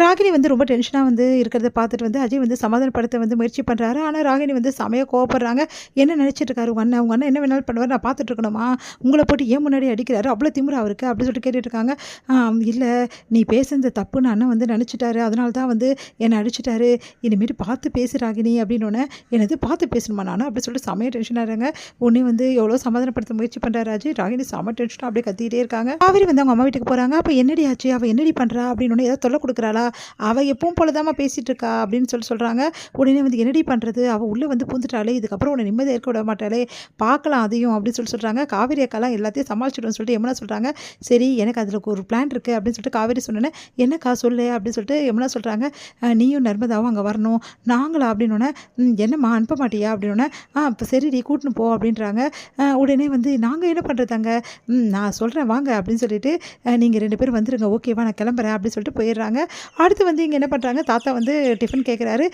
ராகினி வந்து ரொம்ப டென்ஷனா வந்து இருக்கிறத பார்த்துட்டு வந்து அஜய் வந்து சமாதானப்படுத்த வந்து முயற்சி பண்றாரு. ஆனா ராகினி வந்து செமையா கோவப்படுறாங்க. என்ன நினைச்சிட்டு இருக்காரு உங்க அண்ணன் என்ன வேணாலும் பண்ணுவாரு. நான் பார்த்துட்டு இருக்கணுமா? உங்கள போட்டு ஏன் முன்னாடி அடிக்கிறாரு? அவ்வளோ திமிரா அவருக்கு அப்படின்னு சொல்லிட்டு கேட்டுட்டு இருக்காங்க. இல்ல நீ பேசுனது தப்புன்னு அண்ணன் வந்து நினைச்சிட்டாரு. அதனால தான் வந்து என்ன அடிச்சுட்டாரு. இனிமேட்டு பார்த்து பேசு ராகினி அப்படின்னோனே, என்னது பார்த்து பேசணுமா நானு? அப்படி சொல்லிட்டு செமையா டென்ஷன் ஆகுறாங்க. உடனே வந்து எவ்வளோ சமாதானப்படுத்த முயற்சி பண்றாரு அஜய். ராகினி செம டென்ஷனா அப்படியே கத்திக்கிட்டே இருக்காங்க. காவேரி வந்து அவங்க அம்மா வீட்டுக்கு போறாங்க. அப்ப என்னடி ஆச்சு? அவ என்னடி பண்றா? அப்படின்னோனே ஏதாவது தொல்லை கொடுக்குறாளா? அவள் எப்பவும் போல தாம்மா பேசிகிட்டு இருக்கா அப்படின்னு சொல்கிறாங்க. உடனே வந்து என்னடி பண்ணுறது, அவள் உள்ளே வந்து பூந்துட்டாலே, இதுக்கப்புறம் உன்னை நிம்மதியாக இருக்க விட மாட்டாளே, பார்க்கலாம் அதையும் அப்படின்னு சொல்கிறாங்க. காவேரி அக்காலாம் எல்லாத்தையும் சமாளிச்சிடும்னு சொல்லிட்டு யமுனா சொல்கிறாங்க. சரி எனக்கு அதில் ஒரு பிளான் இருக்குது அப்படின்னு சொல்லிட்டு காவேரி சொன்னேன். என்னக்கா சொல்லு அப்படின்னு சொல்லிட்டு யமுனா சொல்கிறாங்க. நீயும் நர்மதாவும் அங்கே வரணும். நாங்களா அப்படின்னோடனே என்னம்மா அனுப்ப மாட்டியா அப்படின்னோடனே இப்போ சரிடி கூட்டின்னு போ அப்படின்றாங்க. உடனே வந்து நாங்கள் என்ன பண்ணுறதாங்க, நான் சொல்கிறேன் வாங்க அப்படின்னு சொல்லிட்டு நீங்கள் 2 பேரும் வந்துடுங்க, ஓகேவா நான் கிளம்புறேன் அப்படின்னு சொல்லிட்டு போயிடுறாங்க. அடுத்து வந்து இங்கே என்ன பண்ணுறாங்க, தாத்தா வந்து டிஃபன் கேட்குறாரு.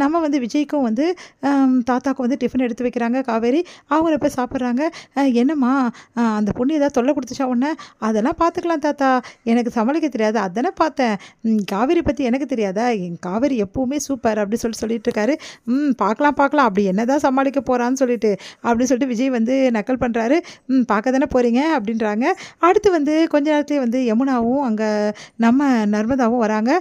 நம்ம வந்து விஜய்க்கும் வந்து தாத்தாவுக்கும் வந்து டிஃபன் எடுத்து வைக்கிறாங்க காவேரி. அவங்க போய் சாப்பிட்றாங்க. என்னம்மா அந்த பொண்ணு ஏதாவது தொல்லை கொடுத்துச்சா உடனே? அதெல்லாம் பார்த்துக்கலாம் தாத்தா, எனக்கு சமாளிக்க தெரியாது, அதானே பார்த்தேன். காவேரி பற்றி எனக்கு தெரியாதா? என் காவேரி எப்போவுமே சூப்பர் அப்படி சொல்லிட்டு இருக்காரு. பார்க்கலாம் பார்க்கலாம் அப்படி என்ன தான் சமாளிக்க போகிறான்னு சொல்லிட்டு அப்படின்னு சொல்லிட்டு விஜய் வந்து நக்கல் பண்ணுறாரு. பார்க்க தானே போகிறீங்க அப்படின்றாங்க. அடுத்து வந்து கொஞ்ச நேரத்துலேயே வந்து யமுனாவும் அங்கே நம்ம நர்மதாவும் வராங்க.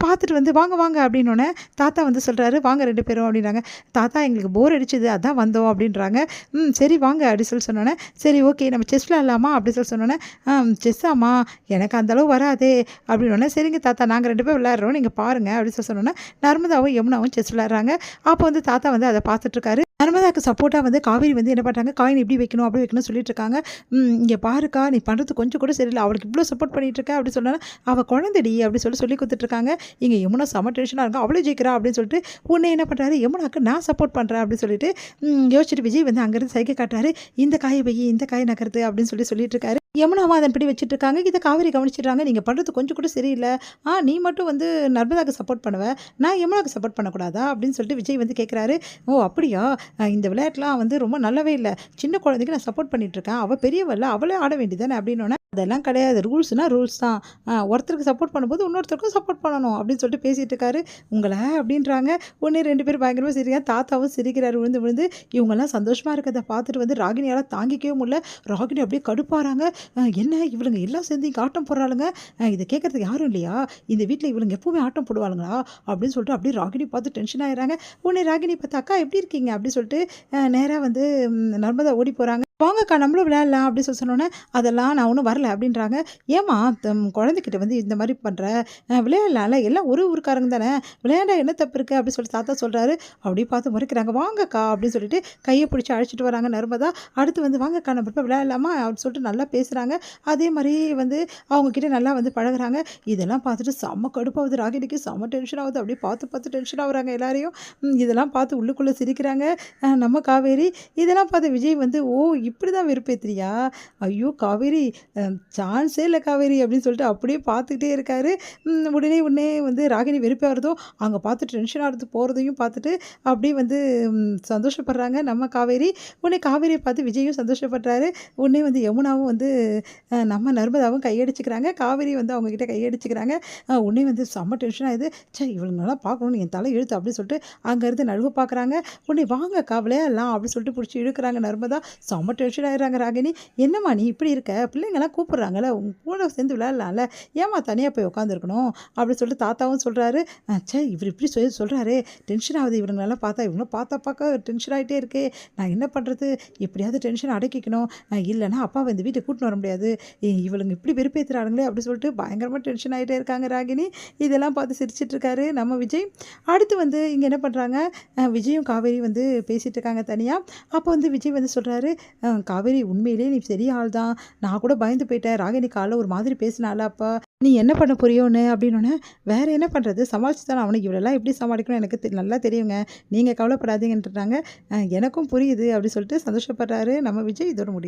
பார்த்துட்டு வந்து வாங்க வாங்க அப்படின்னோடனே தாத்தா வந்து சொல்கிறாரு, வாங்க 2 பேரும் அப்படின்றாங்க. தாத்தா எங்களுக்கு போர் அடிச்சுது அதான் வந்தோம் அப்படின்றாங்க. சரி வாங்க அப்படி சொன்னோன்னே, சரி ஓகே நம்ம செஸ் விளாட்லாமா அப்படி சொன்னோன்னே, செஸ்ஸாம்மா எனக்கு அந்தளவு வராதே அப்படின்னோடனே, சரிங்க தாத்தா நாங்கள் 2 பேர் விளையாடுறோம் நீங்கள் பாருங்கள் அப்படின்னு சொன்னோன்னே, நர்மதாவும் யமுனாவும் செஸ் விளையாடுறாங்க. அப்போ வந்து தாத்தா வந்து அதை பார்த்துட்ருக்காரு. நர்மதாவுக்கு சப்போர்ட்டாக வந்து காவேரி வந்து என்ன பண்ணுறாங்க, காயின் இப்படி வைக்கணும் அப்படி வைக்கணும்னு சொல்லிட்டு இருக்காங்க. இங்கே பாருக்கா நீ பண்ணுறது கொஞ்சம் கூட சரியில்லை, அவளுக்கு இவ்வளோ சப்போர்ட் பண்ணிகிட்டு இருக்கா அப்படி சொன்னோன்னா, அவள் குழந்தைடி அப்படி சொல்லி கொடுத்துட்ருக்காங்க. இங்கே யமுனா செம டென்ஷனாக இருக்கா, அவளே ஜெயிக்கிறா அப்படின்னு சொல்லிட்டு உடனே என்ன பண்ணுறாரு, யமுனாக்கு நான் சப்போர்ட் பண்ணுறேன் அப்படின்னு சொல்லிட்டு யோசிச்சுட்டு விஜய் வந்து அங்கேருந்து சைகை காட்டுறாரு. இந்த காயை வை இந்த காயை நகருது அப்படின்னு சொல்லிட்டு இருக்காரு. யமுனாவும் அதன்படி வச்சுட்டு இருக்காங்க. இதை காவேரி கவனிச்சிடுறாங்க. நீங்கள் பண்ணுறது கொஞ்சம் கூட சரியில்லை. நீ மட்டும் வந்து நர்மதாவுக்கு சப்போர்ட் பண்ணுவேன், நான் யமுனாவுக்கு சப்போர்ட் பண்ணக்கூடாதா அப்படின்னு சொல்லிட்டு விஜய் வந்து கேட்குறாரு. ஓ அப்படியா, இந்த விளையாட்டுலாம் வந்து ரொம்ப நல்லாவே இல்லை, சின்ன குழந்தைக்கு நான் சப்போர்ட் பண்ணிகிட்ருக்கேன், அவள் பெரியவல்ல அவளே ஆட வேண்டியதானே அப்படின்னோடனே, அதெல்லாம் கிடையாது, ரூல்ஸ்னால் ரூல்ஸ் தான், ஒருத்தருக்கு சப்போர்ட் பண்ணும்போது இன்னொருத்தருக்கும் சப்போர்ட் பண்ணணும் அப்படின்னு சொல்லிட்டு பேசிகிட்டு இருக்காரு. உங்களை அப்படின்றாங்க. ஒன்று 2 பேர் பயங்கரமாக சிரிக்கிறாங்க. தாத்தாவும் சிரிக்கிறாரு விழுந்து விழுந்து. இவங்கெல்லாம் சந்தோஷமாக இருக்கிறத பார்த்துட்டு வந்து ராகினியால் தாங்கிக்கவே முடியல. ராகினி அப்படியே கடுப்பாகிறாங்க. என்ன இவளுங்க எல்லாம் சேர்ந்து இங்கே ஆட்டம் போடுறாளுங்க, இதை கேட்குறதுக்கு யாரும் இல்லையா, இந்த வீட்டில் இவளுங்க எப்பவுமே ஆட்டம் போடுவாளுங்களா அப்படின்னு சொல்லிட்டு அப்படியே ராகினி பார்த்து டென்ஷன் ஆகிறாங்க. உடனே ராகினி பார்த்து அக்கா எப்படி இருக்கீங்க அப்படின்னு சொல்லிட்டு நேராக வந்து நர்மதா ஓடி போகிறாங்க. வாங்கக்கா நம்மளும் விளையாடலாம் அப்படின்னு சொன்னோன்னே, அதெல்லாம் நான் ஒன்றும் வரல அப்படின்றாங்க. ஏம்மா குழந்தைகிட்ட வந்து இந்த மாதிரி பண்ணுற, விளையாடலாம்ல எல்லாம் ஒரு ஊருக்காரங்க தானே, விளையாண்டா என்ன தப்பு இருக்குது அப்படின்னு சொல்லி தாத்தா சொல்கிறாரு. அப்படி பார்த்து முறைக்கிறாங்க. வாங்கக்கா அப்படின்னு சொல்லிட்டு கையை பிடிச்சி அழைச்சிட்டு வராங்க நர்மதா. அடுத்து வந்து வாங்கக்கா நம்ம இப்போ விளையாடலாமா அப்படின்னு சொல்லிட்டு நல்லா பேசுகிறாங்க. அதே மாதிரி வந்து அவங்கக்கிட்ட நல்லா வந்து பழகுறாங்க. இதெல்லாம் பார்த்துட்டு செம்ம கடுப்பாகுது ராகினிக்கு, செம்ம டென்ஷன் ஆகுது. அப்படியே பார்த்து டென்ஷன் ஆகுறாங்க எல்லாரையும். இதெல்லாம் பார்த்து உள்ளுக்குள்ளே சிரிக்கிறாங்க நம்ம காவேரி. இதெல்லாம் பார்த்து விஜய் வந்து ஓ இப்படி தான் வெறுப்பேத்துறியா, ஐயோ காவேரி சான்ஸே இல்லை காவேரி அப்படின்னு சொல்லிட்டு அப்படியே பார்த்துக்கிட்டே இருக்காரு. உடனே வந்து ராகினி வெறுப்பாகிறதும் அங்கே பார்த்து டென்ஷன் ஆகிறது போகிறதையும் பார்த்துட்டு அப்படியே வந்து சந்தோஷப்படுறாங்க நம்ம காவேரி. உடனே காவேரியை பார்த்து விஜயும் சந்தோஷப்படுறாரு. உடனே வந்து யமுனாவும் வந்து நம்ம நர்மதாவும் கையடிச்சுக்கிறாங்க. காவேரி வந்து அவங்கக்கிட்ட கையடிச்சுக்கிறாங்க. உடனே வந்து செம்ம டென்ஷன் ஆகுது. இவளுங்கெல்லாம் பார்க்கணுன்னு என் தலை எழுத்து அப்படின்னு சொல்லிட்டு அங்கேருந்து நழுவ பார்க்குறாங்க. உடனே வாங்கக்கா விளையாடலாம் அப்படின்னு சொல்லிட்டு பிடிச்சி இழுக்கிறாங்க நர்மதா. செம்ம டென்ஷன் ஆகிடுறாங்க ராகினி. என்னம்மா நீ இப்படி இருக்க, பிள்ளைங்கள்லாம் கூப்பிட்றாங்கல்ல, உங்க கூட சேர்ந்து விளையாடலாம்ல, ஏம்மா தனியாக போய் உட்காந்துருக்கணும் அப்படின்னு சொல்லிட்டு தாத்தாவும் சொல்கிறாரு. இவர் இப்படி சொல்கிறாரு, டென்ஷன் ஆகுது இவங்களெல்லாம் பார்த்தா, இவங்களும் பார்க்க டென்ஷன் ஆகிட்டே இருக்கே, நான் என்ன பண்ணுறது, எப்படியாவது டென்ஷன் அடக்கிக்கணும், இல்லைனா அப்பாவை இந்த வீட்டை கூட்டின்னு வர முடியாது, இவளுங்க இப்படி வெறுப்பேற்றுறாங்களே அப்படி சொல்லிட்டு பயங்கரமாக டென்ஷன் ஆகிட்டே இருக்காங்க ராகினி. இதெல்லாம் பார்த்து சிரிச்சிட்டு இருக்காரு நம்ம விஜய். அடுத்து வந்து இங்கே என்ன பண்ணுறாங்க, விஜயும் காவேரி வந்து பேசிகிட்டு இருக்காங்க தனியாக. அப்போ வந்து விஜய் வந்து சொல்கிறாரு, காவேரி உண்மையிலேயே நீ சரி ஆள் தான், நான் கூட பயந்து போயிட்டேன், ராகினி காலைல ஒரு மாதிரி பேசினால, அப்போ நீ என்ன பண்ண போறியோன்னு அப்படின்னோடனே, வேறு என்ன பண்ணுறது சமாளிச்சு தானே அவனுக்கு, இவ்வளோலாம் எப்படி சமாளிக்கணும் எனக்கு நல்லா தெரியுங்க, நீங்கள் கவலைப்படாதீங்கன்றாங்க. எனக்கும் புரியுது அப்படி சொல்லிட்டு சந்தோஷப்படுறாரு நம்ம விஜய். இதோட முடியுது.